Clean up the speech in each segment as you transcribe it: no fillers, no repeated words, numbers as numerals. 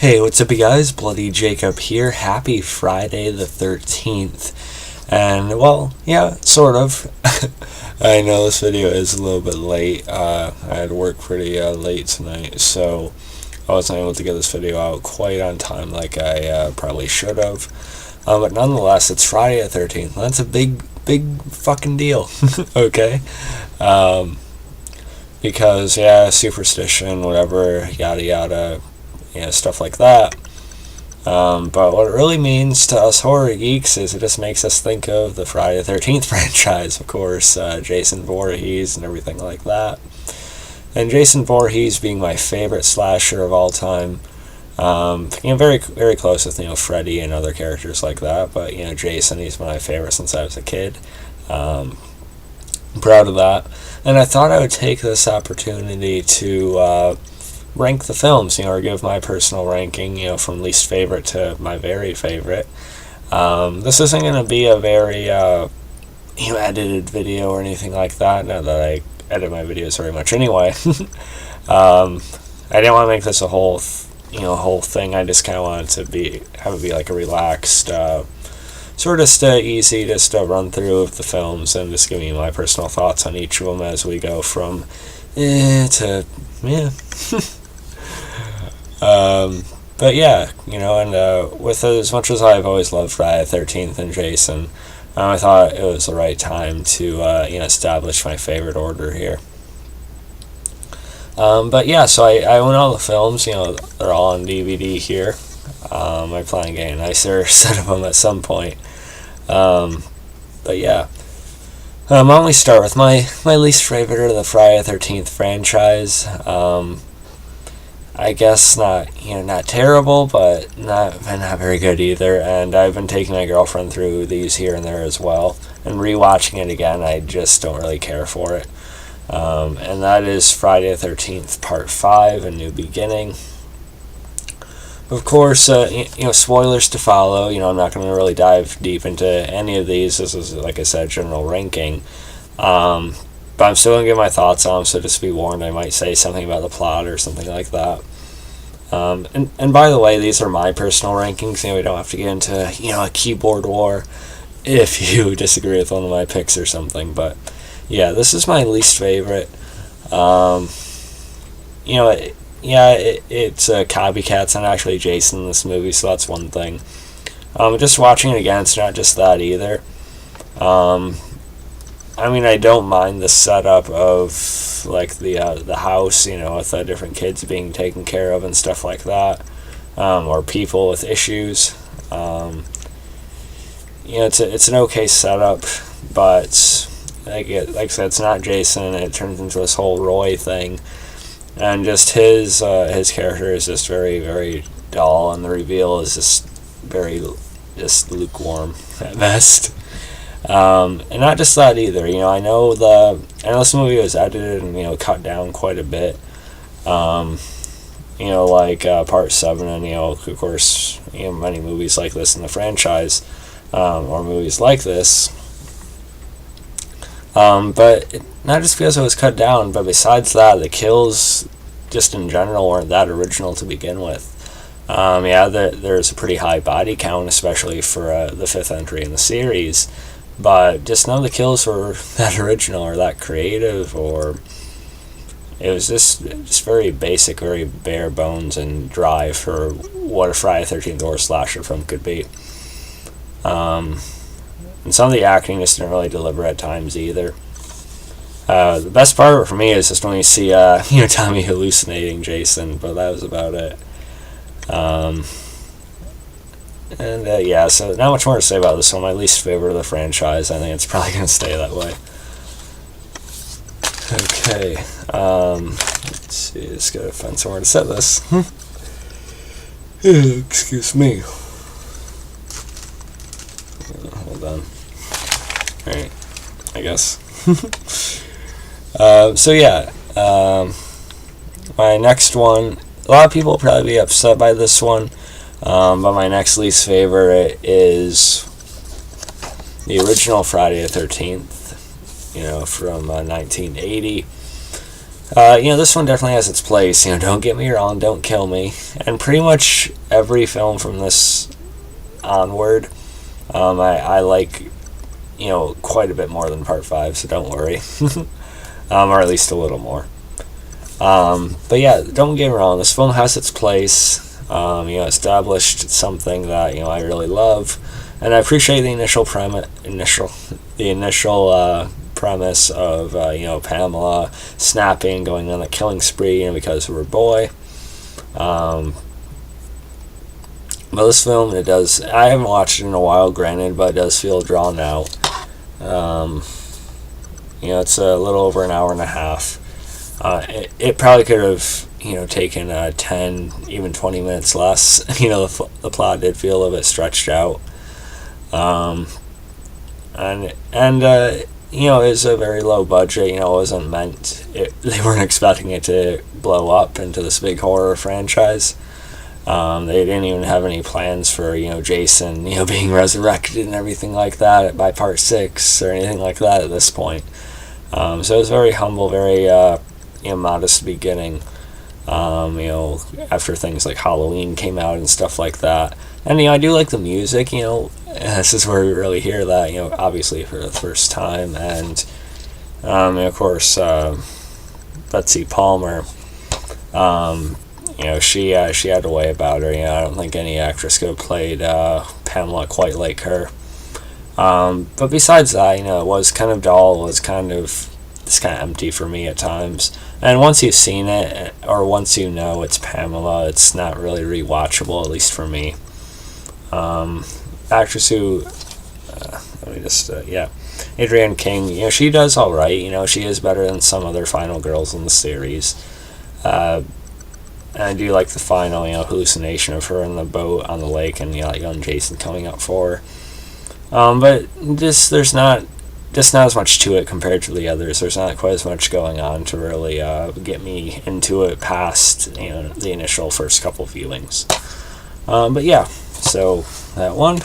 Hey, what's up, you guys? Bloody Jacob here. Happy Friday the 13th. And, well, yeah, sort of. I know this video is a little bit late. I had to work pretty late tonight, so I wasn't able to get this video out quite on time like I probably should have. But nonetheless, it's Friday the 13th. That's a big fucking deal, okay? Because, yeah, superstition, whatever, yada yada, stuff like that. But what it really means to us horror geeks is it just makes us think of the Friday the 13th franchise, of course, Jason Voorhees and everything like that. And Jason Voorhees being my favorite slasher of all time. Very, very close with, Freddy and other characters like that, but, Jason, he's my favorite since I was a kid. I'm proud of that. And I thought I would take this opportunity to rank the films, or give my personal ranking, from least favorite to my very favorite. This isn't going to be a very, edited video or anything like that, not that I edit my videos very much anyway. I didn't want to make this a whole thing. I just kind of wanted to have it be like a relaxed, sort of easy, just a run through of the films and just giving you my personal thoughts on each of them as we go from to but yeah, and with as much as I've always loved Friday the 13th and Jason, I thought it was the right time to establish my favorite order here. But yeah, so I own all the films. They're all on DVD here. I plan on getting a nicer set of them at some point. But yeah, I'll only start with my least favorite of the Friday the 13th franchise. I guess not terrible, but not very good either. And I've been taking my girlfriend through these here and there as well, and rewatching it again. I just don't really care for it. And that is Friday the 13th Part 5, A New Beginning. Of course, spoilers to follow. I'm not going to really dive deep into any of these. This is, like I said, general ranking. But I'm still going to give my thoughts on them, so just be warned, I might say something about the plot or something like that. And by the way, these are my personal rankings. We don't have to get into, a keyboard war if you disagree with one of my picks or something. But yeah, this is my least favorite. It's copycats on actually Jason in this movie, so that's one thing. Just watching it again, it's not just that either. I don't mind the setup of like the house, with the different kids being taken care of and stuff like that, or people with issues. It's an okay setup, but like I said, it's not Jason. It turns into this whole Roy thing, and just his character is just very, very dull, and the reveal is just lukewarm at best. And not just that either. I know this movie was edited and cut down quite a bit. Like Part 7, and of course many movies like this in the franchise, or movies like this. But not just because it was cut down, but besides that, the kills just in general weren't that original to begin with. There's a pretty high body count, especially for the fifth entry in the series. But just none of the kills were that original or that creative, or it was just very basic, very bare bones and dry for what a Friday the 13th horror slasher film could be. And some of the acting just didn't really deliver at times either. The best part for me is just when you see Tommy hallucinating Jason, but that was about it. So not much more to say about this one. My least favorite of the franchise. I think it's probably going to stay that way. Okay, let's see, just gotta find somewhere to set this. Excuse me. Hold on. Alright, I guess. My next one, a lot of people will probably be upset by this one. But my next least favorite is the original Friday the 13th, from 1980. This one definitely has its place. Don't get me wrong, don't kill me. And pretty much every film from this onward, I like, quite a bit more than part 5, so don't worry. Or at least a little more. But yeah, don't get me wrong, this film has its place. Established something that, I really love. And I appreciate the initial premise of Pamela snapping, going on a killing spree, because of her boy. But this film, I haven't watched it in a while, granted, but it does feel drawn out. It's a little over an hour and a half. It probably could have taken 10, even 20 minutes less. The plot did feel a bit stretched out. It's a very low budget. It wasn't meant. They weren't expecting it to blow up into this big horror franchise. They didn't even have any plans for Jason being resurrected and everything like that by part 6 or anything like that at this point. So it was very humble, very modest beginning. After things like Halloween came out and stuff like that. And I do like the music. This is where we really hear that. Obviously for the first time, and of course Betsy Palmer. She had a way about her. I don't think any actress could have played Pamela quite like her. But besides that, it was kind of dull. It was kind of empty for me at times. And once you've seen it, or once it's Pamela, it's not really rewatchable, at least for me. Actress who, Adrienne King, she does alright. She is better than some other final girls in the series. And I do like the final, hallucination of her in the boat on the lake and, young Jason coming up for her. But there's not as much to it compared to the others. There's not quite as much going on to really get me into it past, the initial first couple viewings. But yeah, so that one.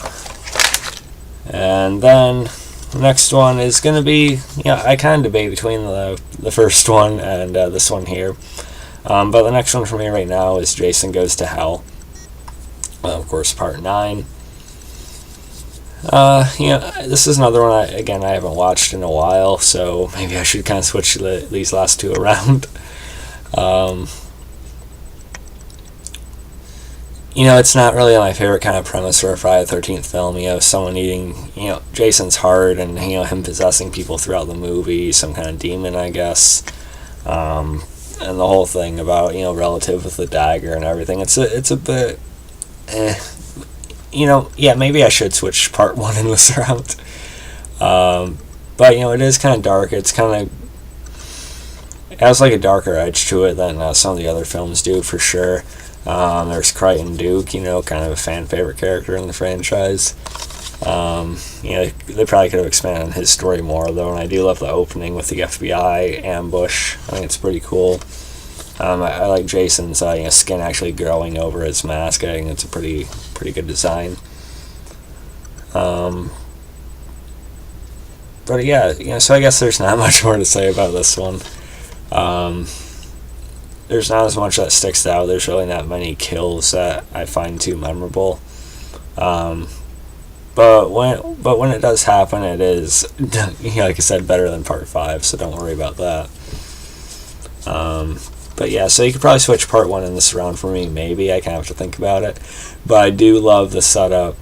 And then the next one is going to be, I kind of debate between the first one and this one here. But the next one for me right now is Jason Goes to Hell. Of course, part 9. This is another one I haven't watched in a while, so maybe I should kind of switch these last two around. It's not really my favorite kind of premise for a Friday the 13th film. Someone eating, Jason's heart and, him possessing people throughout the movie, some kind of demon, I guess. And the whole thing about, relative with the dagger and everything. It's a bit, maybe I should switch part 1 in this round. But, it is kind of dark. It has like a darker edge to it than some of the other films do, for sure. There's Crichton Duke, kind of a fan favorite character in the franchise. They probably could have expanded on his story more, though, and I do love the opening with the FBI ambush. I think it's pretty cool. I like Jason's skin actually growing over his mask. I think it's a pretty good design. But yeah, so I guess there's not much more to say about this one. There's not as much that sticks out. There's really not many kills that I find too memorable. But when it does happen, it is, like I said, better than part 5. So don't worry about that. But yeah, so you could probably switch part 1 in this round for me. Maybe I kind of have to think about it. But I do love the setup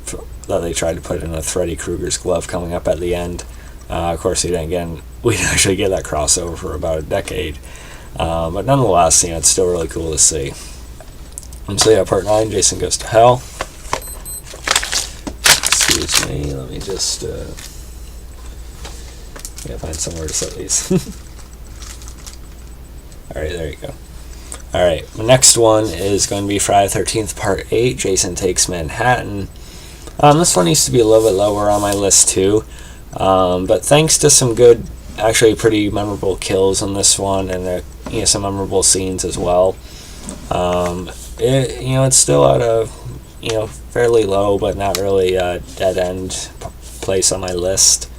that they tried to put in with Freddy Krueger's glove coming up at the end. Of course, we didn't actually get that crossover for about a decade. But nonetheless, it's still really cool to see. And so yeah, part 9, Jason Goes to Hell. Excuse me, let me just find somewhere to set these. Alright, there you go. Alright, the next one is going to be Friday the 13th Part 8, Jason Takes Manhattan. This one used to be a little bit lower on my list too. But thanks to some good, actually pretty memorable kills in this one, and some memorable scenes as well. It's still at a fairly low, but not really a dead end place on my list.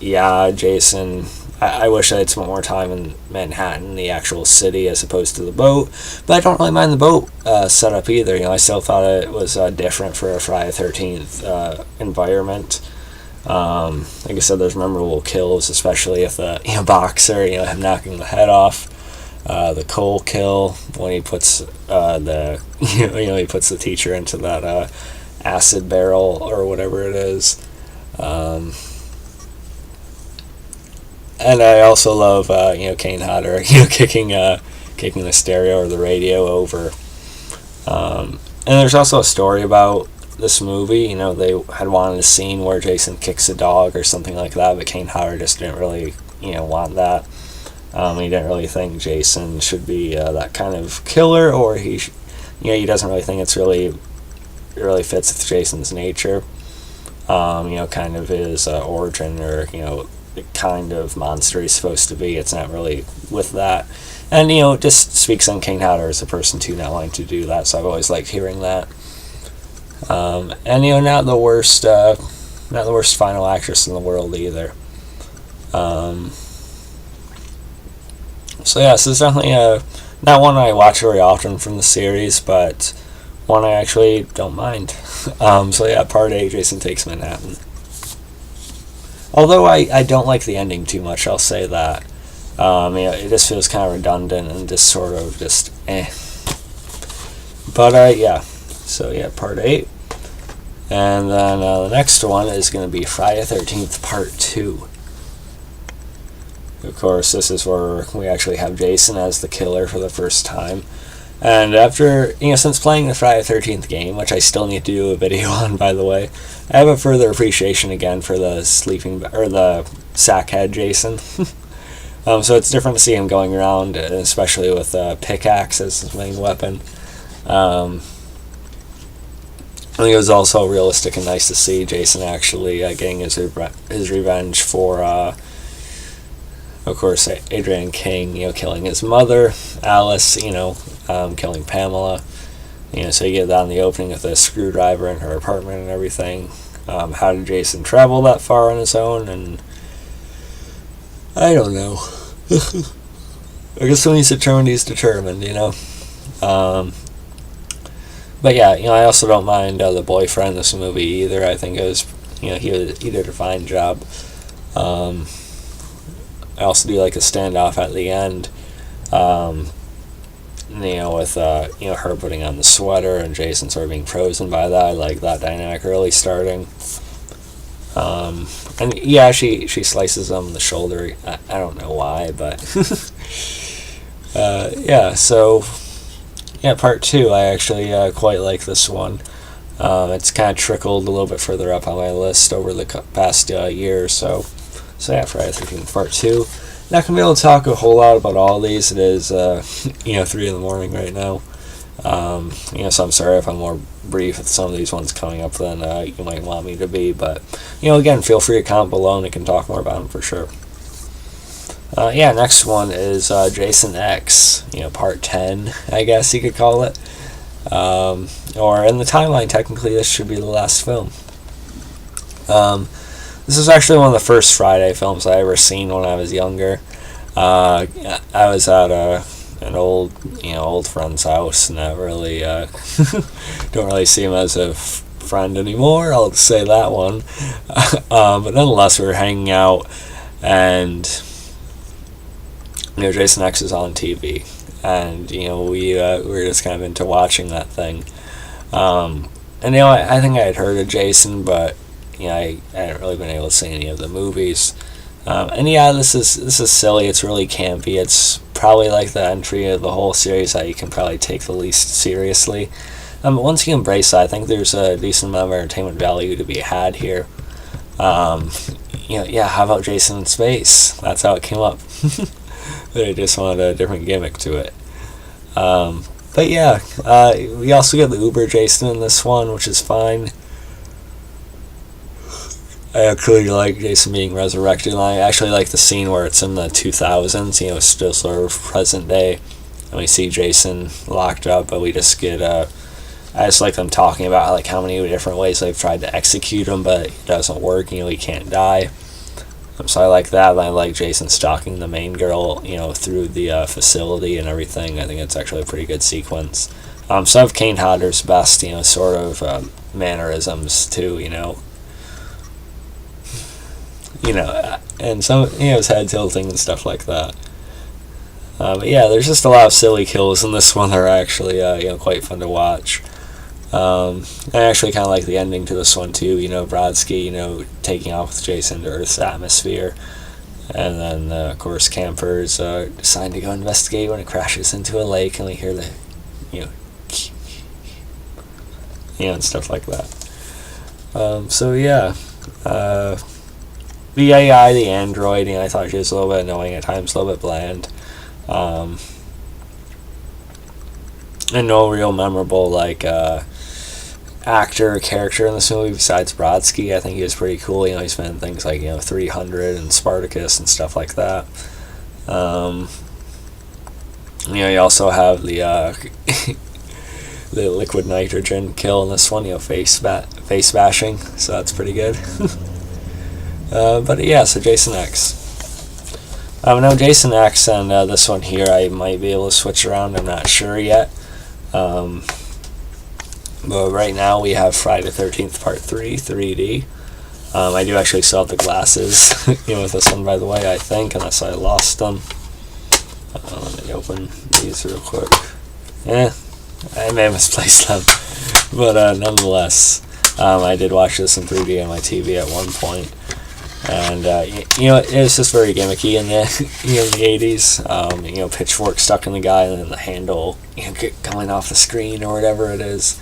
Jason, I wish I had spent more time in Manhattan, the actual city, as opposed to the boat. But I don't really mind the boat setup either. I still thought it was different for a Friday the 13th environment. Like I said, there's memorable kills, especially if the boxer, him knocking the head off. The Cole kill when he puts he puts the teacher into that acid barrel or whatever it is. And I also love Kane Hodder kicking the stereo or the radio over. And there's also a story about this movie. They had wanted a scene where Jason kicks a dog or something like that, but Kane Hodder just didn't really want that. He didn't really think Jason should be that kind of killer, or he doesn't really think it really fits with Jason's nature. Kind of his origin, or the kind of monster he's supposed to be. It's not really with that, and it just speaks on Kane Hodder as a person too, not wanting to do that. So I've always liked hearing that. And not the worst final actress in the world either. So this is definitely not one I watch very often from the series, but one I actually don't mind. Part 8, Jason Takes Manhattan. Although I don't like the ending too much, I'll say that. It just feels kind of redundant and just sort of just eh. But So part 8. And then the next one is going to be Friday the 13th Part 2. Of course, this is where we actually have Jason as the killer for the first time. And after, since playing the Friday the 13th game, which I still need to do a video on, by the way, I have a further appreciation again for the the sackhead Jason. So it's different to see him going around, especially with a pickaxe as his main weapon. I think it was also realistic and nice to see Jason actually getting his revenge for, of course, Adrienne King, killing his mother, Alice, killing Pamela. So you get that in the opening with a screwdriver in her apartment and everything. How did Jason travel that far on his own? And I don't know. I guess when he's determined, he's determined, But I also don't mind the boyfriend in this movie either. I think it was, he did a fine job. I also do like a standoff at the end, with her putting on the sweater and Jason sort of being frozen by that. I like that dynamic really starting. And she slices him in the shoulder. I don't know why, but part 2, I actually quite like this one. It's kind of trickled a little bit further up on my list over the past year or so. So Friday the 13th Part 2. Not going to be able to talk a whole lot about all these. It is, 3 in the morning right now. So I'm sorry if I'm more brief with some of these ones coming up than you might want me to be. But, again, feel free to comment below and I can talk more about them for sure. Next one is Jason X, Part 10, I guess you could call it. Or in the timeline, technically, this should be the last film. This is actually one of the first Friday films I ever seen when I was younger. I was at an old friend's house, and not really, don't really see him as a friend anymore, I'll say that one. But nonetheless, we were hanging out, and Jason X is on TV, and we were just kind of into watching that thing. And I think I had heard of Jason, but I hadn't really been able to see any of the movies. This is silly. It's really campy. It's probably like the entry of the whole series that you can probably take the least seriously. But once you embrace that, I think there's a decent amount of entertainment value to be had here. How about Jason in space? That's how it came up. They just wanted a different gimmick to it. We also get the Uber Jason in this one, which is fine. I actually like Jason being resurrected, and I actually like the scene where it's in the 2000s, still sort of present day, and we see Jason locked up, but we just get, I just like them talking about how many different ways they've tried to execute him, but it doesn't work, he can't die. So I like that. I like Jason stalking the main girl, through the facility and everything. I think it's actually a pretty good sequence. So I have Kane Hodder's best, sort of mannerisms too, and some, his head tilting and stuff like that. But yeah, there's just a lot of silly kills in this one that are actually, quite fun to watch. I actually kind of like the ending to this one too. Brodsky, taking off with Jason to Earth's atmosphere, and then of course campers decide to go investigate when it crashes into a lake, and we hear the, and stuff like that. So yeah, the AI, the android, I thought she was a little bit annoying at times, a little bit bland. And no real memorable actor or character in this movie besides Brodsky. I think he was pretty cool. He's been in things like 300 and Spartacus and stuff like that. You also have the the liquid nitrogen kill in this one. Face bashing. So that's pretty good. But yeah, so Jason X. Now Jason X and this one here, I might be able to switch around. I'm not sure yet. But right now we have Friday the 13th Part 3, 3D. I do actually still have the glasses, with this one, by the way, I think, unless I lost them. Let me open these real quick. I may have misplaced them. But nonetheless, I did watch this in 3D on my TV at one point. And, it was just very gimmicky in the, in the 80s. Pitchfork stuck in the guy and then the handle, coming off the screen or whatever it is.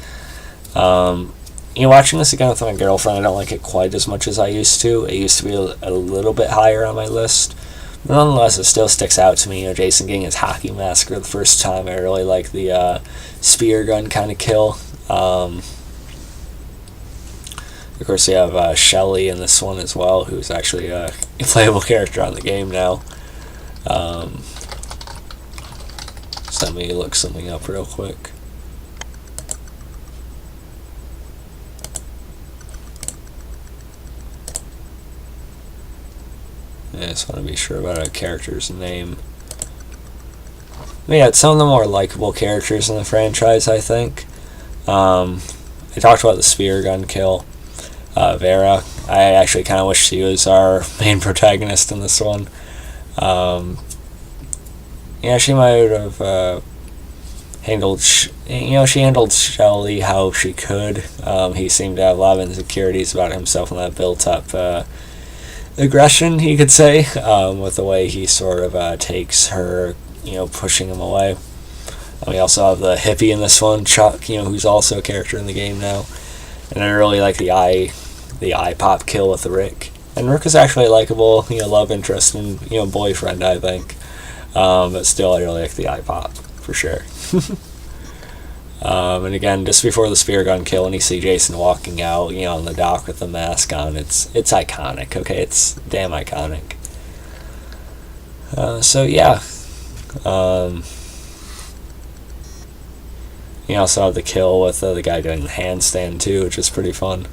Watching this again with my girlfriend, I don't like it quite as much as I used to. It used to be a little bit higher on my list. But nonetheless, it still sticks out to me. Jason getting his hockey mask for the first time. I really like the spear gun kind of kill. Of course, you have Shelly in this one as well, who's actually a playable character on the game now. So let me look something up real quick. I just want to be sure about a character's name. But yeah, it's some of the more likable characters in the franchise, I think. I talked about the spear gun kill. Vera. I actually kind of wish she was our main protagonist in this one. She might have handled... she handled Shelly how she could. He seemed to have a lot of insecurities about himself and that built-up aggression, you could say, with the way he sort of takes her, pushing him away. We also have the hippie in this one, Chuck, who's also a character in the game now. And I really like the eye pop kill with Rick. And Rick is actually a likable, love interest and, boyfriend, I think. But still, I really like the eye pop, for sure. And again, just before the spear gun kill, when you see Jason walking out, on the dock with the mask on, it's iconic, okay? It's damn iconic. So, yeah. You also have the kill with the guy doing the handstand, too, which is pretty fun.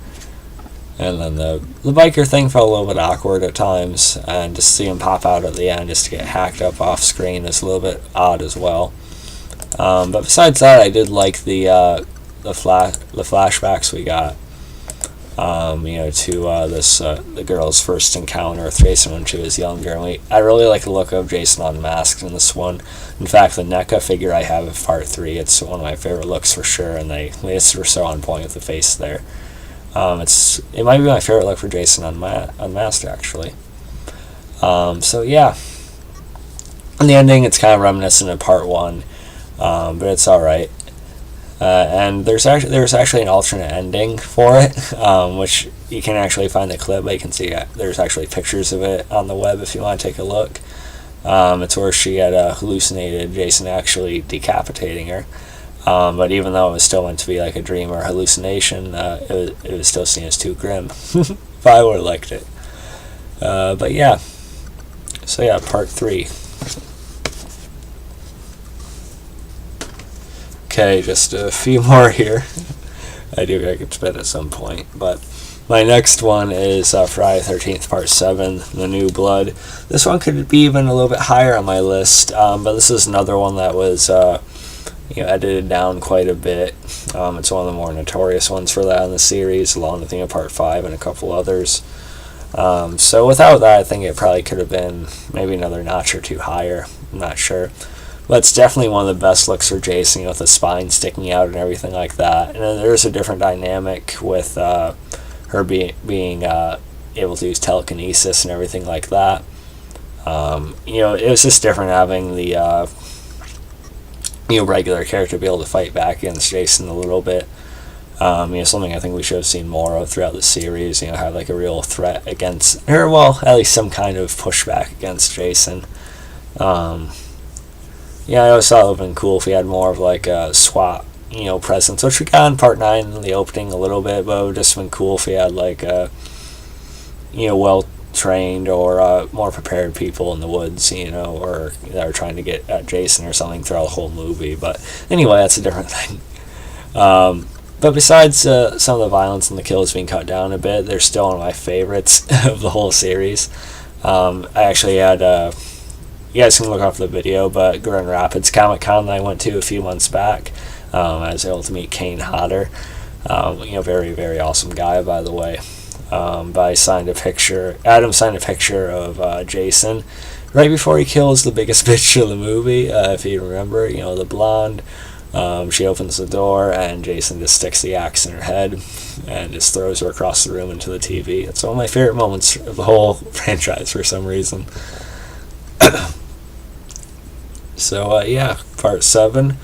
And then the biker thing felt a little bit awkward at times, and just see him pop out at the end just to get hacked up off screen is a little bit odd as well. But besides that, I did like the flashbacks we got. To the girl's first encounter with Jason when she was younger, and I really like the look of Jason unmasked in this one. In fact, the NECA figure I have of Part 3, it's one of my favorite looks for sure, and they just were so on point with the face there. It might be my favorite look for Jason unmasked, actually. So yeah, in the ending, it's kind of reminiscent of Part 1, but it's all right. And there's actually an alternate ending for it, which you can actually find the clip. But you can see there's actually pictures of it on the web if you want to take a look. It's where she had hallucinated Jason actually decapitating her. But even though it was still meant to be like a dream or hallucination, it was still seen as too grim. If I would have liked it. But yeah. So yeah, Part 3. Okay, just a few more here. I do gotta get to bed at some point, but My next one is Friday 13th Part 7, The New Blood. This one could be even a little bit higher on my list, but this is another one that was edited down quite a bit. It's one of the more notorious ones for that in the series, along with Part 5 and a couple others. So without that, I think it probably could have been maybe another notch or two higher. I'm not sure. But it's definitely one of the best looks for Jason, with the spine sticking out and everything like that. And then there's a different dynamic with her being able to use telekinesis and everything like that. It was just different having the regular character be able to fight back against Jason a little bit. Something I think we should have seen more of throughout the series. Have like a real threat against, or well, at least some kind of pushback against Jason. I always thought it would have been cool if we had more of like a SWAT, presence, which we got in Part 9 in the opening a little bit, but it would have just been cool if we had like a, well-trained or more prepared people in the woods, or that are trying to get at Jason or something throughout the whole movie. But anyway, that's a different thing. But besides some of the violence and the kills being cut down a bit, they're still one of my favorites of the whole series. I actually had... you guys can look off the video, but Grand Rapids Comic Con that I went to a few months back, I was able to meet Kane Hodder. Very, very awesome guy, by the way. But Adam signed a picture of Jason right before he kills the biggest bitch of the movie, if you remember, the blonde. She opens the door, and Jason just sticks the axe in her head and just throws her across the room into the TV. It's one of my favorite moments of the whole franchise for some reason. So, Part 7.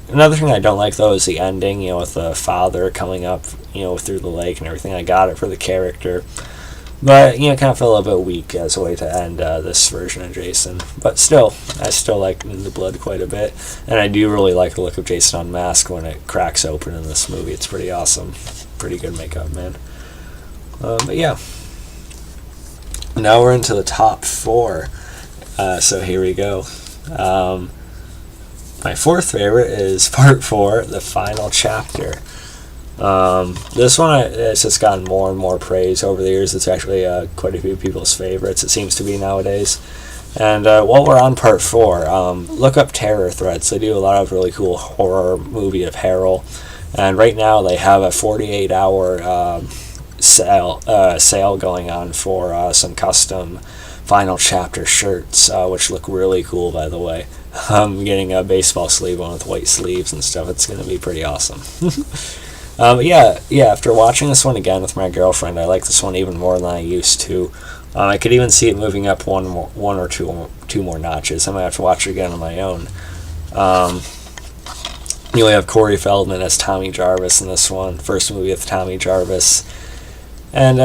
Another thing I don't like, though, is the ending, with the father coming up, through the lake and everything. I got it for the character. But, kind of feel a little bit weak as a way to end this version of Jason. But still, I still like The Blood quite a bit. And I do really like the look of Jason unmasked when it cracks open in this movie. It's pretty awesome. Pretty good makeup, man. But yeah. Now we're into the top 4. So here we go. My fourth favorite is Part 4, the final chapter. This one it's just gotten more and more praise over the years. It's actually quite a few people's favorites, it seems to be nowadays. And while we're on Part 4, look up Terror Threads. They do a lot of really cool horror movie apparel. And right now they have a 48-hour sale going on for some custom final chapter shirts, which look really cool, by the way. I'm getting a baseball sleeve one with white sleeves and stuff. It's going to be pretty awesome. After watching this one again with my girlfriend, I like this one even more than I used to. I could even see it moving up one or two more notches. I might have to watch it again on my own. You have Corey Feldman as Tommy Jarvis in this one. First movie with Tommy Jarvis. And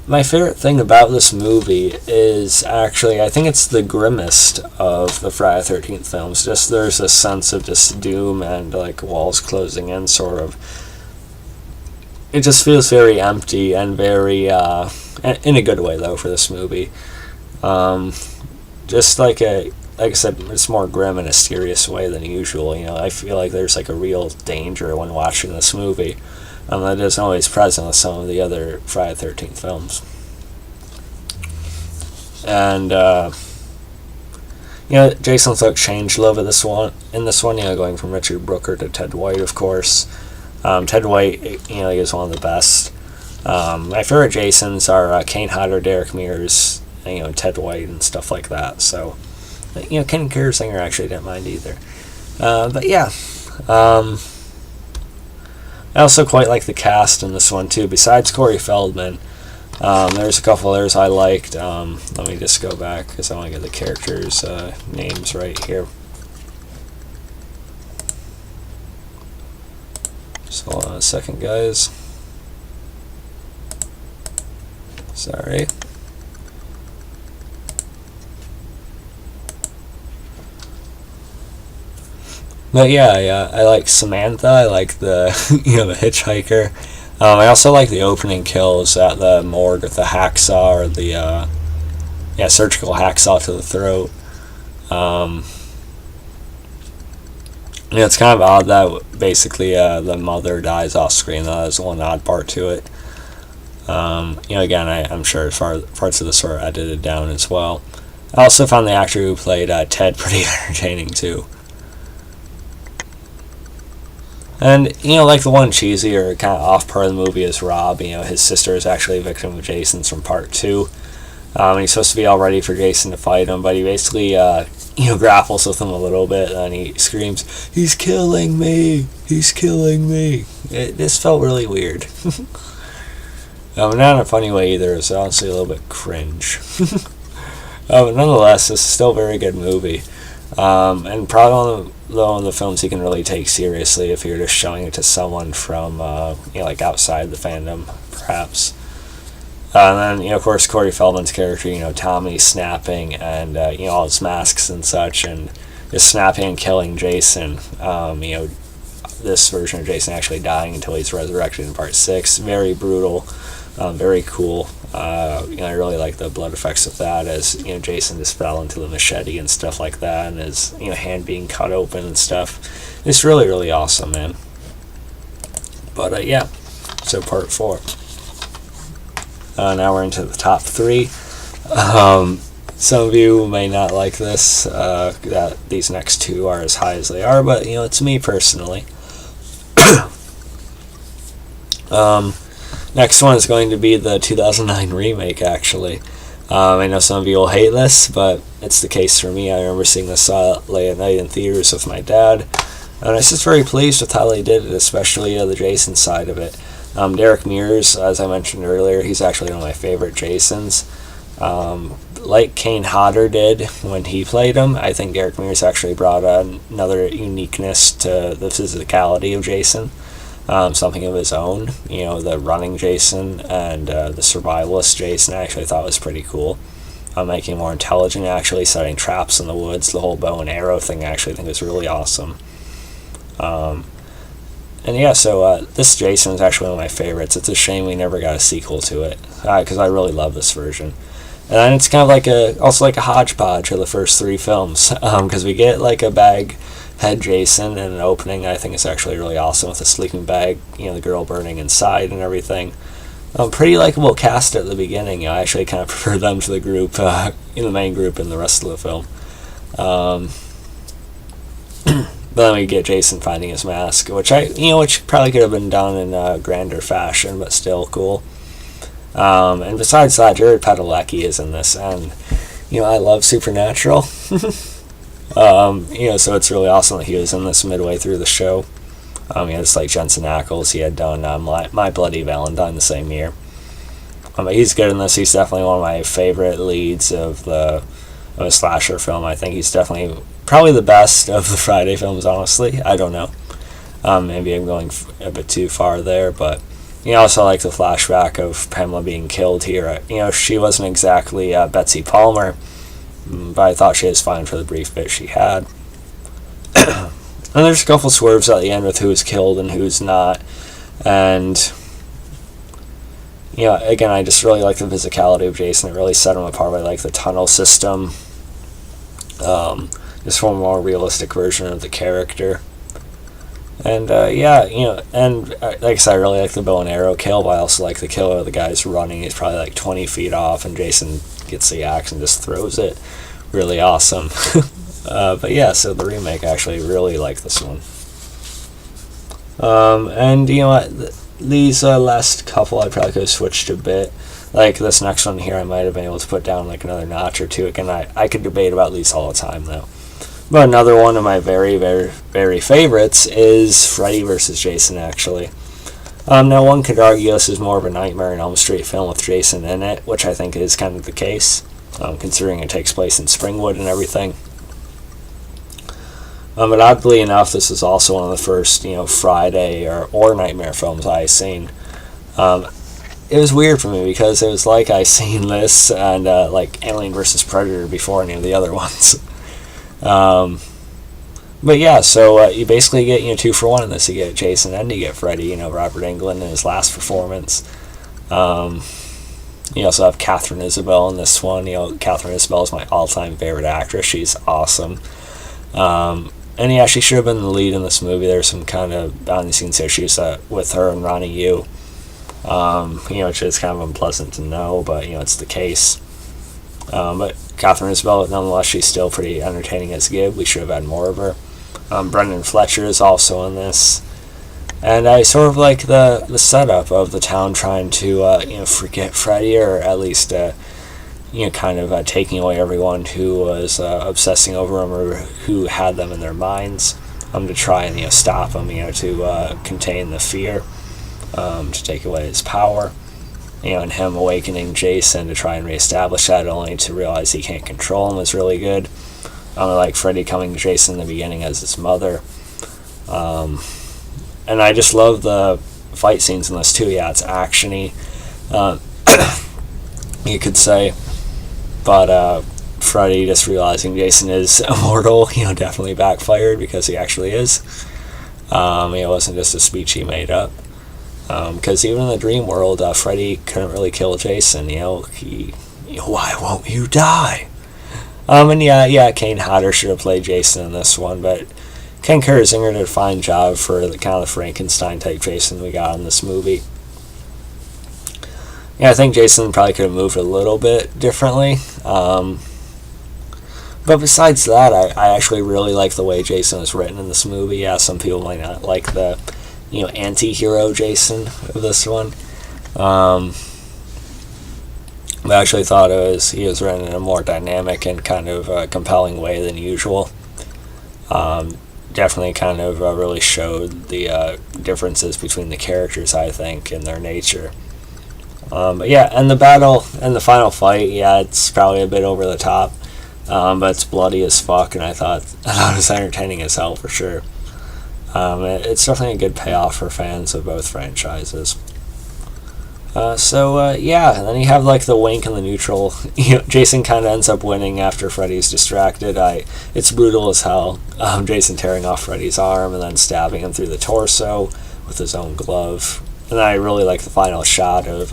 my favorite thing about this movie is actually, I think it's the grimmest of the Friday the 13th films. Just there's a sense of just doom and like walls closing in, sort of. It just feels very empty and very, in a good way though for this movie. Just like I said, it's more grim in a serious way than usual. I feel like there's like a real danger when watching this movie. That isn't always present with some of the other Friday the 13th films. And, Jason's look changed a little bit in this one, going from Richard Brooker to Ted White, of course. Ted White, he is one of the best. My favorite Jasons are Kane Hodder, Derek Mears, Ted White, and stuff like that. So, Ken Kirsinger actually didn't mind either. But yeah. I also quite like the cast in this one too. Besides Corey Feldman, there's a couple others I liked. Let me just go back because I want to get the characters' names right here. Just hold on a second, guys. Sorry. But yeah, I like Samantha. I like the the hitchhiker. I also like the opening kills at the morgue with the hacksaw or the surgical hacksaw to the throat. It's kind of odd that basically the mother dies off screen. That is one odd part to it. Again, I'm sure parts of this were edited down as well. I also found the actor who played Ted pretty entertaining too. And, like the one cheesy or kind of off part of the movie is Rob. His sister is actually a victim of Jason's from part 2. And he's supposed to be all ready for Jason to fight him, but he basically, grapples with him a little bit, and he screams, "He's killing me! He's killing me!" This felt really weird. Not in a funny way either. It's honestly a little bit cringe. But nonetheless, this is still a very good movie. And probably one of the films you can really take seriously if you're just showing it to someone from, outside the fandom, perhaps. And then, of course, Corey Feldman's character, Tommy snapping and, all his masks and such, and just snapping and killing Jason. This version of Jason actually dying until he's resurrected in part 6. Very brutal, very cool. I really like the blood effects of that as, Jason just fell into the machete and stuff like that, and his, hand being cut open and stuff. It's really, really awesome, man. But, so part 4. Now we're into the top 3. Some of you may not like this, that these next 2 are as high as they are, but, it's me personally. Next one is going to be the 2009 remake, actually. I know some of you will hate this, but it's the case for me. I remember seeing this late at night in theaters with my dad, and I was just very pleased with how they did it, especially the Jason side of it. Derek Mears, as I mentioned earlier, he's actually one of my favorite Jasons. Like Kane Hodder did when he played him, I think Derek Mears actually brought another uniqueness to the physicality of Jason. Something of his own, the running Jason and the survivalist Jason I actually thought was pretty cool. Making him more intelligent, actually setting traps in the woods, the whole bow and arrow thing I actually think was really awesome. So this Jason is actually one of my favorites. It's a shame we never got a sequel to it, because I really love this version. And then it's kind of also like a hodgepodge of the first 3 films, because we get like a bag head Jason in an opening. I think it's actually really awesome with the sleeping bag, the girl burning inside and everything. Pretty likable cast at the beginning. I actually kind of prefer them to the group, in the main group in the rest of the film. But then we get Jason finding his mask, which probably could have been done in a grander fashion, but still cool. And besides that, Jared Padalecki is in this, and I love Supernatural. So it's really awesome that he was in this midway through the show. Just like Jensen Ackles, he had done My Bloody Valentine the same year. He's good in this. He's definitely one of my favorite leads of a slasher film. I think he's definitely probably the best of the Friday films, honestly. I don't know. Maybe I'm going a bit too far there, but also like the flashback of Pamela being killed here. She wasn't exactly Betsy Palmer, but I thought she was fine for the brief bit she had. And there's a couple swerves at the end with who's killed and who's not. And, again, I just really like the physicality of Jason. It really set him apart. I like the tunnel system. Just for a more realistic version of the character. And, and like I said, I really like the bow and arrow kill, but I also like the kill of the guy's running. He's probably like 20 feet off, and Jason gets the axe and just throws it. Really awesome. So the remake, I actually really like this one. And these last couple I probably could have switched a bit. Like this next one here, I might have been able to put down like another notch or two. Again, I could debate about these all the time though. But another one of my very, very, very favorites is Freddy vs. Jason, actually. Now, one could argue this is more of a Nightmare on Elm Street film with Jason in it, which I think is kind of the case, considering it takes place in Springwood and everything. But oddly enough, this is also one of the first, Friday or Nightmare films I've seen. It was weird for me because it was like I seen this and like Alien vs. Predator before any of the other ones. But yeah, so you basically get 2 for 1 in this. You get Jason and you get Freddy. Robert Englund in his last performance. You also have Katharine Isabelle in this one. Katharine Isabelle is my all-time favorite actress. She's awesome. And yeah, she should have been the lead in this movie. There's some kind of behind-the-scenes issues with her and Ronnie Yu. Which is kind of unpleasant to know, but it's the case. But Catherine Isabelle, nonetheless, she's still pretty entertaining as Gib. We should have had more of her. Brendan Fletcher is also in this. And I sort of like the setup of the town trying to forget Freddy, or at least kind of taking away everyone who was obsessing over him or who had them in their minds, to try and stop him, to contain the fear, to take away his power, and him awakening Jason to try and reestablish that, only to realize he can't control him is really good. Like Freddy coming to Jason in the beginning as his mother. And I just love the fight scenes in this too. Yeah, it's actiony, you could say. But Freddy just realizing Jason is immortal, definitely backfired, because he actually is. It wasn't just a speech he made up. Because even in the dream world, Freddy couldn't really kill Jason. Why won't you die? And Kane Hodder should have played Jason in this one, but Ken Kirzinger did a fine job for the kind of Frankenstein type Jason we got in this movie. Yeah, I think Jason probably could have moved a little bit differently. But besides that, I actually really like the way Jason was written in this movie. Yeah, some people might not like the anti-hero Jason of this one. I actually thought he was written in a more dynamic and kind of compelling way than usual. Definitely kind of really showed the differences between the characters, I think, and their nature. But yeah, and the battle and the final fight, it's probably a bit over the top, but it's bloody as fuck, and I thought it was entertaining as hell for sure. It's definitely a good payoff for fans of both franchises. And then you have like the wink and the neutral. Jason kind of ends up winning after Freddy's distracted. It's brutal as hell. Jason tearing off Freddy's arm and then stabbing him through the torso with his own glove. And I really like the final shot of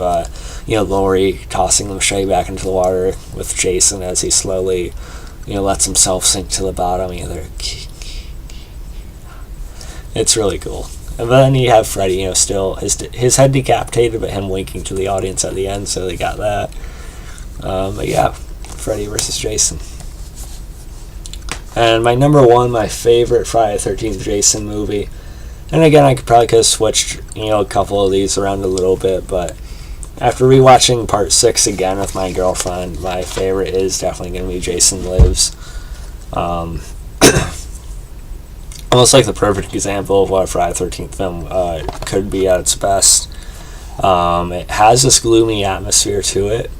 Laurie tossing the machete back into the water with Jason as he slowly lets himself sink to the bottom. It's really cool. And then you have Freddy, still his head decapitated, but him winking to the audience at the end, so they got that. But yeah, Freddy versus Jason. And my number one, my favorite Friday the 13th Jason movie. And again, I could have switched, a couple of these around a little bit, but after rewatching part 6 again with my girlfriend, my favorite is definitely going to be Jason Lives. Almost like the perfect example of what a Friday the 13th film could be at its best. It has this gloomy atmosphere to it.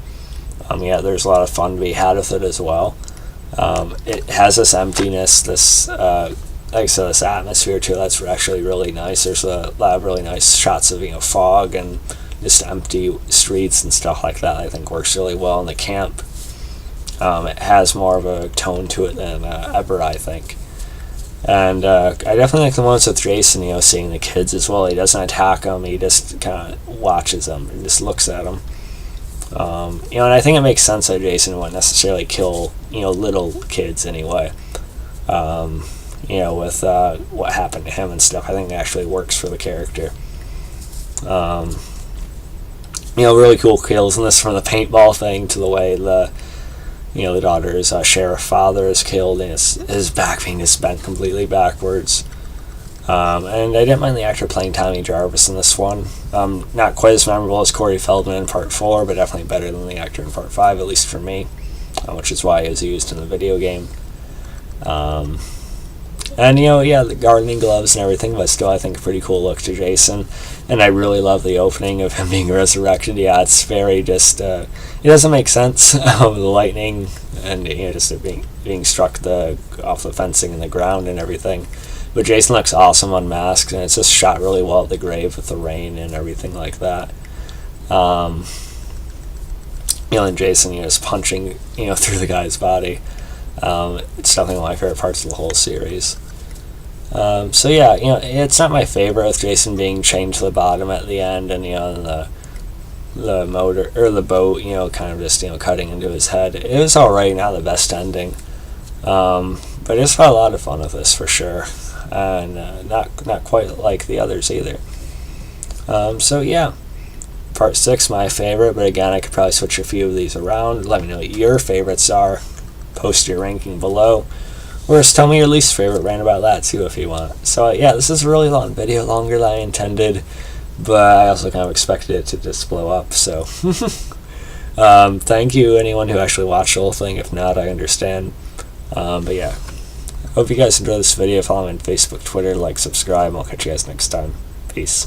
There's a lot of fun to be had with it as well. It has this emptiness, this this atmosphere to it that's actually really nice. There's a lot of really nice shots of fog and just empty streets and stuff like that. I think works really well in the camp. It has more of a tone to it than ever, I think. And I definitely like the ones with Jason, seeing the kids as well. He doesn't attack them, he just kind of watches them and just looks at them. And I think it makes sense that Jason wouldn't necessarily kill, little kids anyway. With what happened to him and stuff. I think it actually works for the character. Really cool kills in this, from the paintball thing to the way the daughter's sheriff father is killed and his back being just bent completely backwards. And I didn't mind the actor playing Tommy Jarvis in this one. Not quite as memorable as Corey Feldman in part 4, but definitely better than the actor in part 5, at least for me, which is why he was used in the video game. And the gardening gloves and everything, but still I think a pretty cool look to Jason. And I really love the opening of him being resurrected. It's very just it doesn't make sense. The lightning and just being struck off the fencing and the ground and everything. But Jason looks awesome unmasked, and it's just shot really well at the grave with the rain and everything like that. And Jason is punching through the guy's body. It's definitely one of my favorite parts of the whole series. It's not my favorite with Jason being chained to the bottom at the end, and the motor or the boat kind of just cutting into his head. It was alright, not the best ending, but it's had a lot of fun with this for sure, and not quite like the others either. Part 6, my favorite, but again, I could probably switch a few of these around. Let me know what your favorites are. Post your ranking below. Or just tell me your least favorite, rant about that too if you want. So yeah, this is a really long video, longer than I intended, but I also kind of expected it to just blow up, so thank you anyone who actually watched the whole thing. If not, I understand. But yeah, hope you guys enjoyed this video. Follow me on Facebook, Twitter, like, subscribe, and I'll catch you guys next time. Peace.